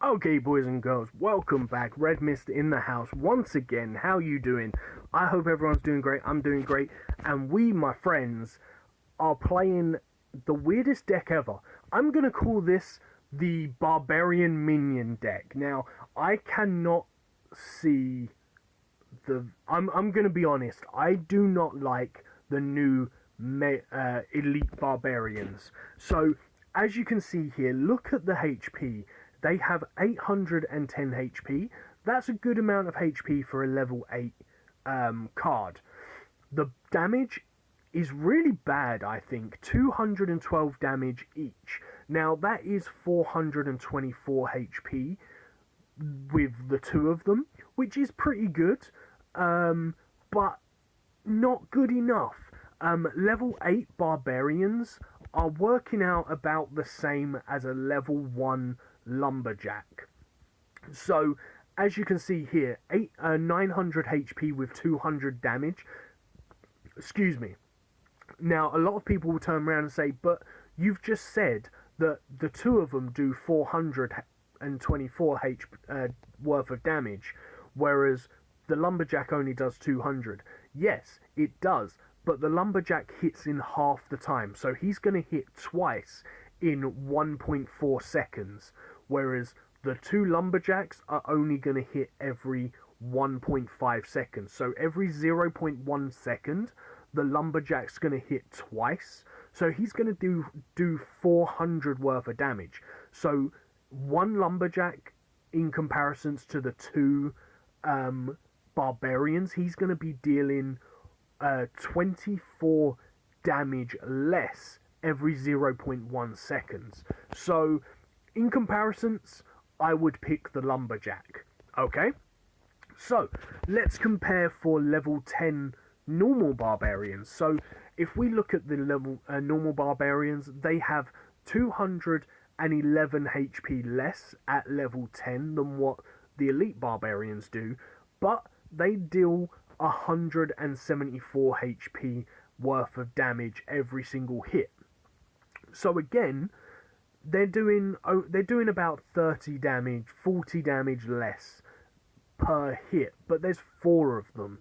Okay, boys and girls, welcome back. Redmissed in the house once again. How you doing? I hope everyone's doing great. I'm doing great. And we, my friends, are playing the weirdest deck ever. I'm going to call this the Barbarian Minion deck. Now, I cannot see I'm going to be honest. I do not like the new Elite Barbarians. So, as you can see here, look at the HP. They have 810 HP. That's a good amount of HP for a level 8 card. The damage is really bad, I think. 212 damage each. Now, that is 424 HP with the two of them, which is pretty good, but not good enough. Level 8 Barbarians are working out about the same as a level 1 Lumberjack. So, as you can see here, 900 HP with 200 damage. Excuse me. Now, a lot of people will turn around and say, but you've just said that the two of them do 424 HP worth of damage, whereas the Lumberjack only does 200. Yes, it does, but the Lumberjack hits in half the time, so he's going to hit twice in 1.4 seconds, whereas the two Lumberjacks are only going to hit every 1.5 seconds. So every 0.1 second, the Lumberjack's going to hit twice, so he's going to do 400 worth of damage. So one Lumberjack in comparisons to the two Barbarians, he's going to be dealing 24 damage less every 0.1 seconds. So, in comparisons, I would pick the Lumberjack. Okay? So, let's compare for level 10 normal Barbarians. So, if we look at the level normal Barbarians, they have 211 HP less at level 10 than what the Elite Barbarians do, but they deal 174 HP worth of damage every single hit. So again, they're doing about 30 damage, 40 damage less per hit, but there's 4 of them.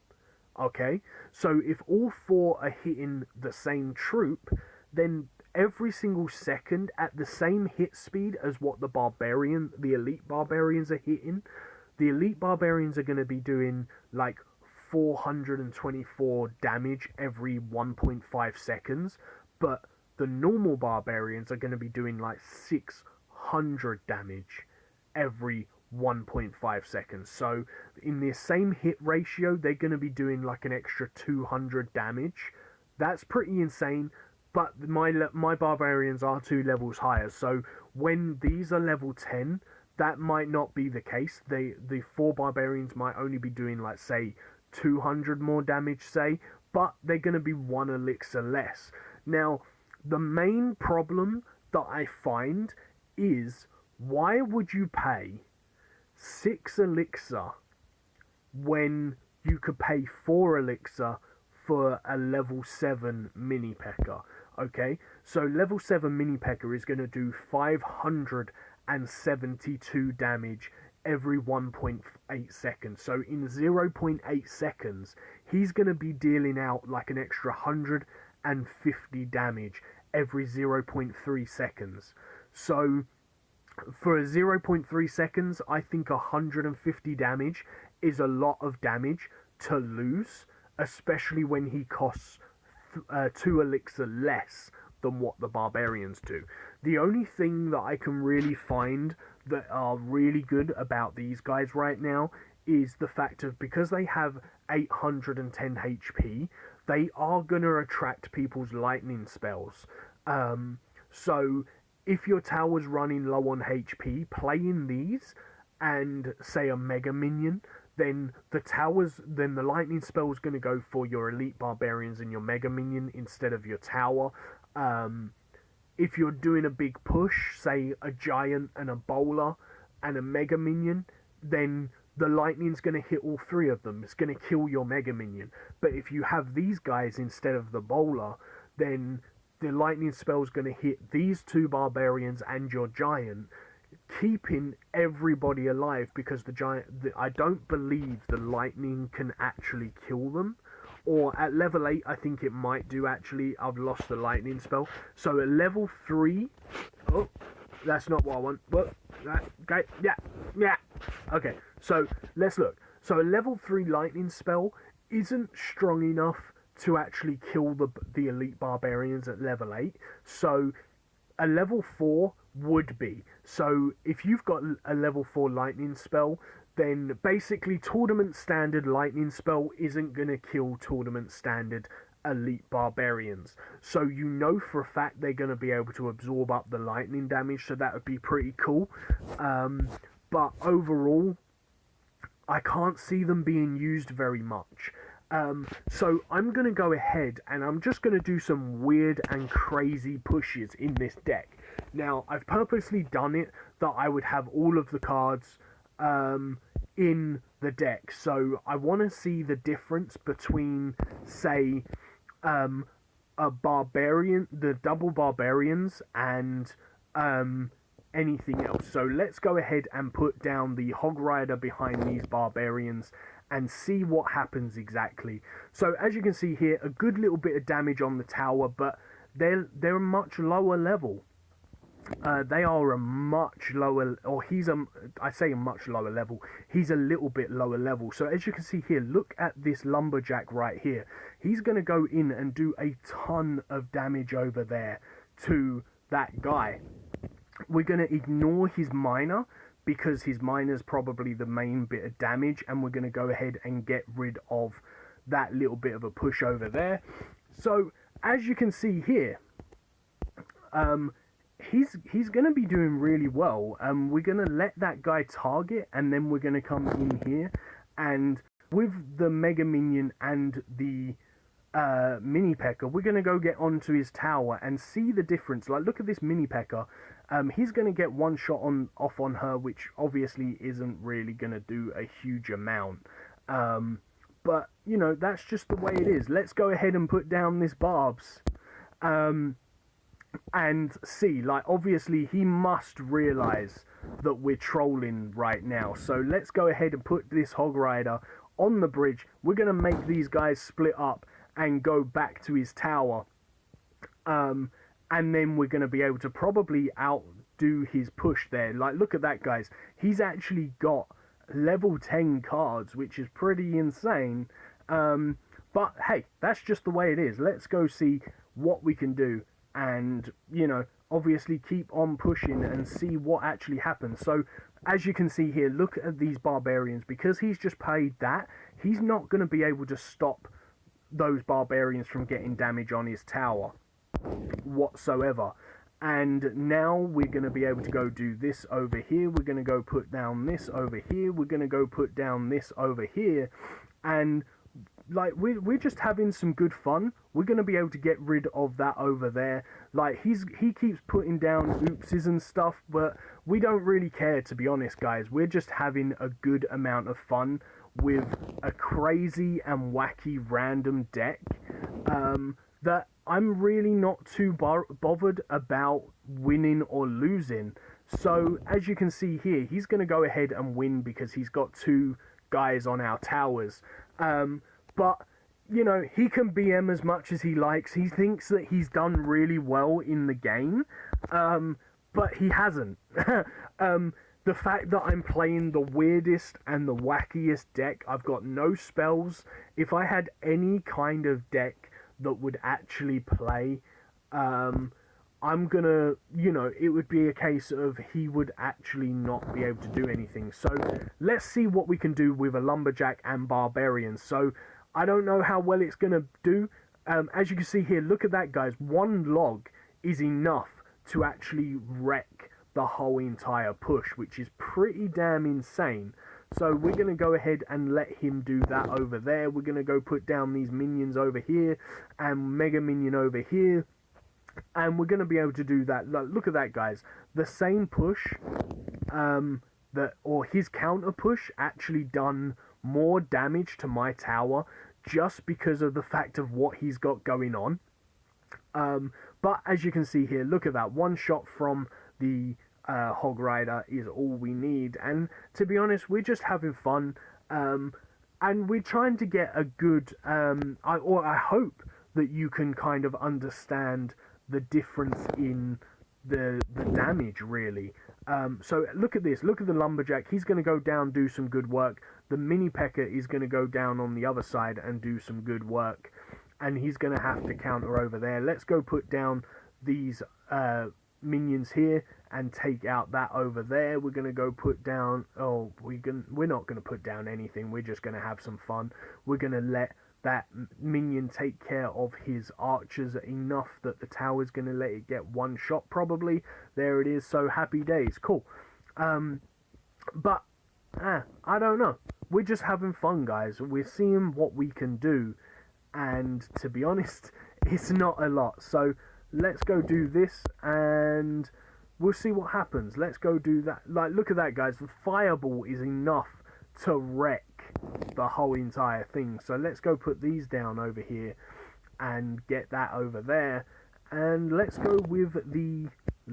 Okay, so if all 4 are hitting the same troop, then every single second at the same hit speed as what the Elite Barbarians are hitting, the Elite Barbarians are going to be doing like 424 damage every 1.5 seconds, but the normal Barbarians are going to be doing like 600 damage every 1.5 seconds. So in the same hit ratio, they're going to be doing like an extra 200 damage. That's pretty insane, but my Barbarians are 2 levels higher, so when these are level 10, that might not be the case. The 4 Barbarians might only be doing, like, say, 200 more damage, say, but they're going to be 1 elixir less. Now, the main problem that I find is, why would you pay 6 elixir when you could pay 4 elixir for a level 7 mini P.E.K.K.A? Okay, so level 7 mini P.E.K.K.A is going to do 572 damage every 1.8 seconds. So in 0.8 seconds, he's going to be dealing out like an extra 150 damage every 0.3 seconds. So for a 0.3 seconds, I think 150 damage is a lot of damage to lose, especially when he costs 2 elixir less than what the Barbarians do. The only thing that I can really find that are really good about these guys right now is the fact of, because they have 810 HP, they are going to attract people's lightning spells. So if your tower's running low on HP, playing these and say a Mega Minion, then the lightning spell is going to go for your Elite Barbarians and your Mega Minion instead of your tower. If you're doing a big push, say a Giant and a Bowler and a Mega Minion, then the lightning's going to hit all 3 of them. It's going to kill your Mega Minion. But if you have these guys instead of the Bowler, then the lightning spell's going to hit these 2 Barbarians and your Giant, keeping everybody alive because I don't believe the lightning can actually kill them. Or at level 8, I think it might do actually. I've lost the lightning spell. So at level 3... Oh, that's not what I want. Well, okay, yeah. Okay, so let's look. So a level 3 lightning spell isn't strong enough to actually kill the elite barbarians at level 8. So a level 4 would be. So if you've got a level 4 lightning spell, then basically tournament standard lightning spell isn't going to kill tournament standard elite barbarians. So you know for a fact they're going to be able to absorb up the lightning damage, so that would be pretty cool. But overall, I can't see them being used very much. So I'm going to go ahead and I'm just going to do some weird and crazy pushes in this deck. Now, I've purposely done it that I would have all of the cards in the deck. So I want to see the difference between, say, a barbarian, the double barbarians, and anything else. So let's go ahead and put down the Hog Rider behind these barbarians and see what happens exactly. So as you can see here, a good little bit of damage on the tower, but they're much lower level. They are a much lower, or I say a much lower level, he's a little bit lower level. So as you can see here, look at this lumberjack right here. He's going to go in and do a ton of damage over there to that guy. We're going to ignore his miner, because his miner's probably the main bit of damage, and we're going to go ahead and get rid of that little bit of a push over there. So as you can see here, he's going to be doing really well. We're going to let that guy target, and then we're going to come in here, and with the Mega Minion and the Mini P.E.K.K.A, we're going to go get onto his tower and see the difference. Like, look at this Mini P.E.K.K.A. He's going to get one shot off on her, which obviously isn't really going to do a huge amount. But, you know, that's just the way it is. Let's go ahead and put down this Barbs. And see, like, obviously he must realise that we're trolling right now. So let's go ahead and put this Hog Rider on the bridge. We're going to make these guys split up and go back to his tower. And then we're going to be able to probably outdo his push there. Like, look at that, guys. He's actually got level 10 cards, which is pretty insane. But, hey, that's just the way it is. Let's go see what we can do. And, you know, obviously keep on pushing and see what actually happens. So, as you can see here, look at these barbarians. Because he's just paid that, he's not going to be able to stop those barbarians from getting damage on his tower whatsoever. And now we're going to be able to go do this over here. We're going to go put down this over here. We're going to go put down this over here. And like, we're just having some good fun. We're going to be able to get rid of that over there. Like, he keeps putting down oopses and stuff, but we don't really care, to be honest, guys. We're just having a good amount of fun with a crazy and wacky random deck that I'm really not too bothered about winning or losing. So, as you can see here, he's going to go ahead and win because he's got two guys on our towers. But, you know, he can BM as much as he likes. He thinks that he's done really well in the game, but he hasn't. The fact that I'm playing the weirdest and the wackiest deck, I've got no spells. If I had any kind of deck that would actually play, I'm gonna, you know, it would be a case of he would actually not be able to do anything. So let's see what we can do with a Lumberjack and Barbarian. So I don't know how well it's gonna do. As you can see here, look at that, guys. One log is enough to actually wreck the whole entire push, which is pretty damn insane. So we're going to go ahead and let him do that over there. We're going to go put down these minions over here and Mega Minion over here. And we're going to be able to do that. Look at that, guys. The same push, or his counter push actually done more damage to my tower just because of the fact of what he's got going on. But as you can see here, look at that. One shot from the Hog Rider is all we need. And to be honest, we're just having fun. And we're trying to get a good, I hope that you can kind of understand the difference in the damage, really. So look at this. Look at the Lumberjack. He's going to go down, do some good work. The Mini P.E.K.K.A. is going to go down on the other side and do some good work. And he's going to have to counter over there. Let's go put down these minions here and take out that over there. We're going to go put down... Oh, we're not going to put down anything. We're just going to have some fun. We're going to let that minion take care of his archers enough that the tower's going to let it get one shot probably. There it is. So happy days. Cool. But I don't know. We're just having fun, guys. We're seeing what we can do. And to be honest, it's not a lot. So let's go do this and we'll see what happens. Let's go do that. Like, look at that, guys. The fireball is enough to wreck the whole entire thing. So let's go put these down over here and get that over there. And let's go with the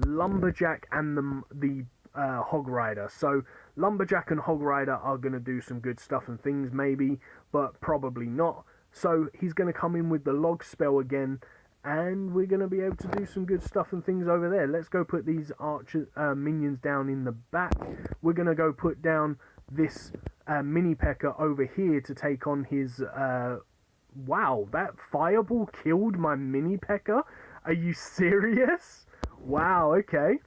Lumberjack and the Hog Rider. So Lumberjack and Hog Rider are going to do some good stuff and things maybe, but probably not. So he's going to come in with the log spell again, and we're going to be able to do some good stuff and things over there. Let's go put these archer minions down in the back. We're going to go put down this Mini P.E.K.K.A. over here to take on his... Wow, that fireball killed my Mini P.E.K.K.A.? Are you serious? Wow, okay.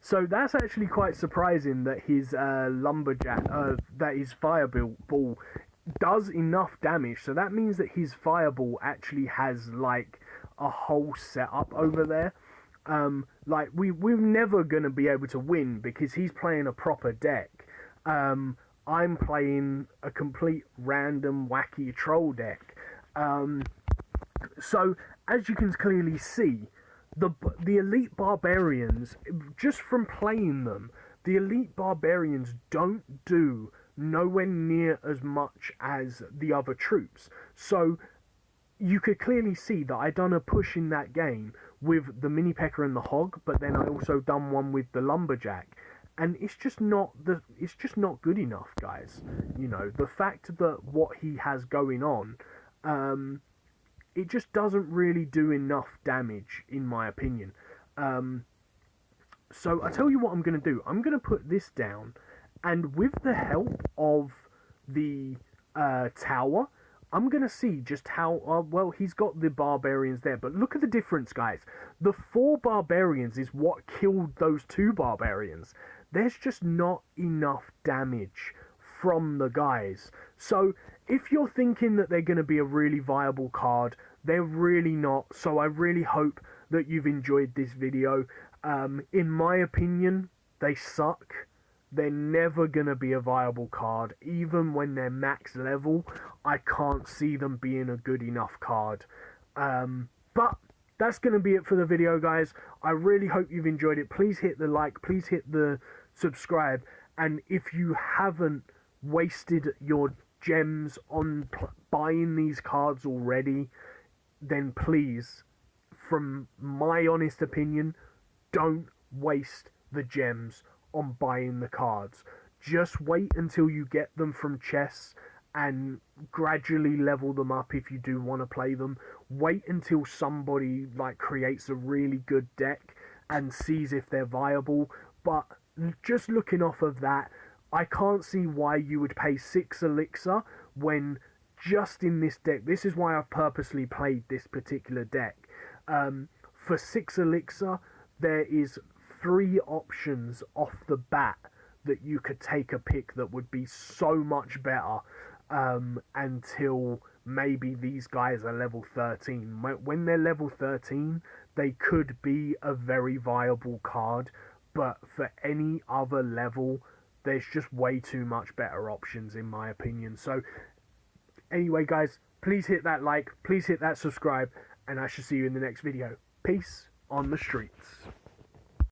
So that's actually quite surprising that his Lumberjack, that his fireball does enough damage. So that means that his fireball actually has like a whole setup over there. Like we're never gonna be able to win because he's playing a proper deck. I'm playing a complete random wacky troll deck. So as you can clearly see, the elite barbarians, just from playing them, the elite barbarians don't do nowhere near as much as the other troops. So you could clearly see that I done a push in that game with the Mini P.E.K.K.A. and the Hog, but then I also done one with the Lumberjack, and it's just not good enough, guys. You know, the fact that what he has going on, it just doesn't really do enough damage, in my opinion. So I tell you what I'm going to do. I'm going to put this down, and with the help of the tower, I'm going to see just how... well, he's got the barbarians there, but look at the difference, guys. The 4 barbarians is what killed those 2 barbarians. There's just not enough damage from the guys. So if you're thinking that they're going to be a really viable card, they're really not. So I really hope that you've enjoyed this video. In my opinion, they suck. They're never going to be a viable card. Even when they're max level, I can't see them being a good enough card. But that's going to be it for the video, guys. I really hope you've enjoyed it. Please hit the like. Please hit the subscribe. And if you haven't wasted your gems on buying these cards already, then please, from my honest opinion, don't waste the gems on buying the cards. Just wait until you get them from chests and gradually level them up if you do want to play them. Wait until somebody like creates a really good deck and sees if they're viable. But just looking off of that, I can't see why you would pay 6 elixir when just in this deck, this is why I've purposely played this particular deck. For 6 elixir, there is 3 options off the bat that you could take a pick that would be so much better until maybe these guys are level 13. When they're level 13, they could be a very viable card, but for any other level, there's just way too much better options in my opinion. So anyway, guys, please hit that like, please hit that subscribe, and I shall see you in the next video. Peace on the streets.